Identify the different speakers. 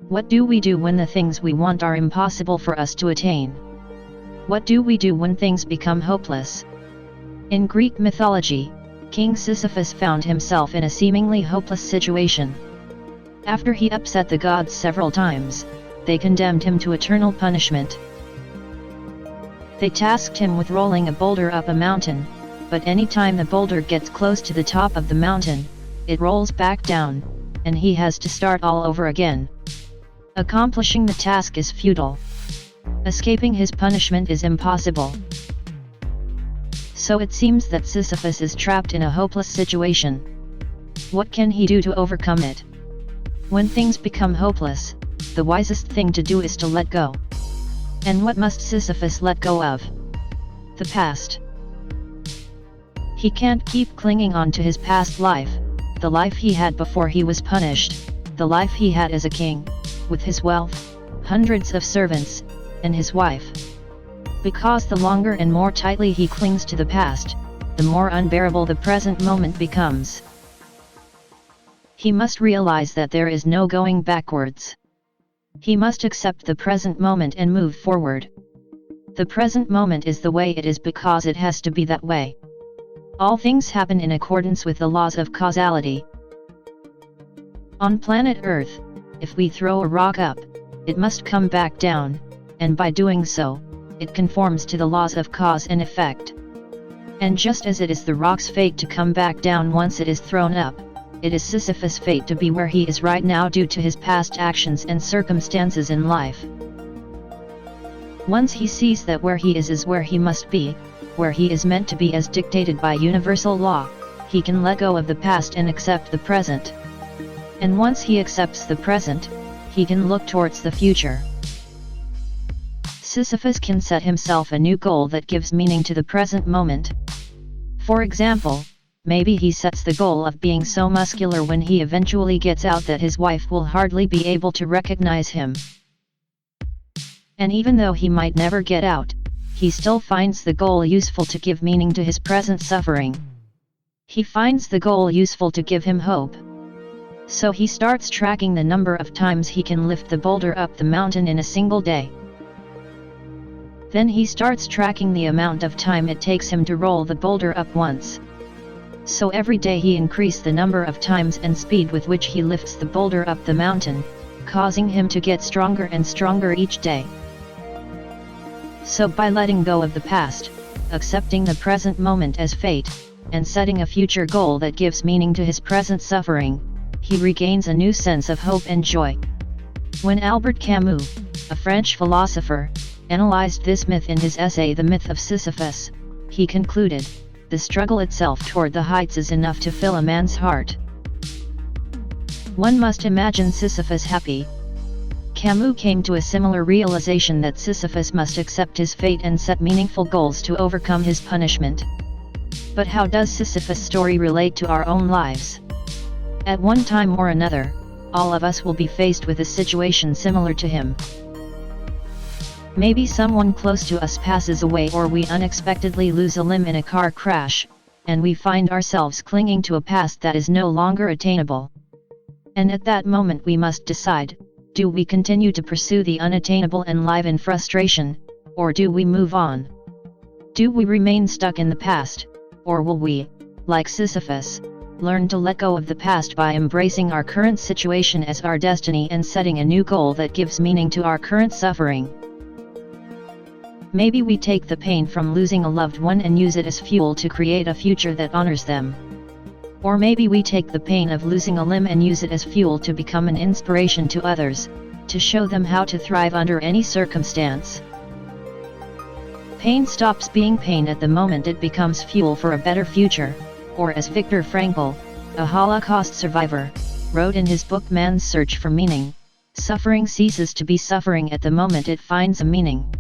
Speaker 1: What do we do when the things we want are impossible for us to attain? What do we do when things become hopeless? In Greek mythology, King Sisyphus found himself in a seemingly hopeless situation. After he upset the gods several times, they condemned him to eternal punishment. They tasked him with rolling a boulder up a mountain, but any time the boulder gets close to the top of the mountain, it rolls back down, and he has to start all over again. Accomplishing the task is futile. Escaping his punishment is impossible. So it seems that Sisyphus is trapped in a hopeless situation. What can he do to overcome it? When things become hopeless, the wisest thing to do is to let go. And what must Sisyphus let go of? The past. He can't keep clinging on to his past life, the life he had before he was punished, the life he had as a king, with his wealth, hundreds of servants, and his wife. Because the longer and more tightly he clings to the past, the more unbearable the present moment becomes. He must realize that there is no going backwards. He must accept the present moment and move forward. The present moment is the way it is because it has to be that way. All things happen in accordance with the laws of causality. On planet Earth, if we throw a rock up, it must come back down, and by doing so, it conforms to the laws of cause and effect. And just as it is the rock's fate to come back down once it is thrown up, it is Sisyphus' fate to be where he is right now due to his past actions and circumstances in life. Once he sees that where he is where he must be, where he is meant to be as dictated by universal law, he can let go of the past and accept the present. And once he accepts the present, he can look towards the future. Sisyphus can set himself a new goal that gives meaning to the present moment. For example, maybe he sets the goal of being so muscular when he eventually gets out that his wife will hardly be able to recognize him. And even though he might never get out, he still finds the goal useful to give meaning to his present suffering. He finds the goal useful to give him hope. So he starts tracking the number of times he can lift the boulder up the mountain in a single day. Then he starts tracking the amount of time it takes him to roll the boulder up once. So every day he increases the number of times and speed with which he lifts the boulder up the mountain, causing him to get stronger and stronger each day. So by letting go of the past, accepting the present moment as fate, and setting a future goal that gives meaning to his present suffering, he regains a new sense of hope and joy. When Albert Camus, a French philosopher, analyzed this myth in his essay The Myth of Sisyphus, he concluded, "The struggle itself toward the heights is enough to fill a man's heart." One must imagine Sisyphus happy. Camus came to a similar realization that Sisyphus must accept his fate and set meaningful goals to overcome his punishment. But how does Sisyphus' story relate to our own lives? At one time or another, all of us will be faced with a situation similar to him. Maybe someone close to us passes away, or we unexpectedly lose a limb in a car crash, and we find ourselves clinging to a past that is no longer attainable. And at that moment we must decide, do we continue to pursue the unattainable and live in frustration, or do we move on? Do we remain stuck in the past, or will we, like Sisyphus, learn to let go of the past by embracing our current situation as our destiny and setting a new goal that gives meaning to our current suffering? Maybe we take the pain from losing a loved one and use it as fuel to create a future that honors them. Or maybe we take the pain of losing a limb and use it as fuel to become an inspiration to others, to show them how to thrive under any circumstance. Pain stops being pain at the moment it becomes fuel for a better future, or as Viktor Frankl, a Holocaust survivor, wrote in his book Man's Search for Meaning, suffering ceases to be suffering at the moment it finds a meaning.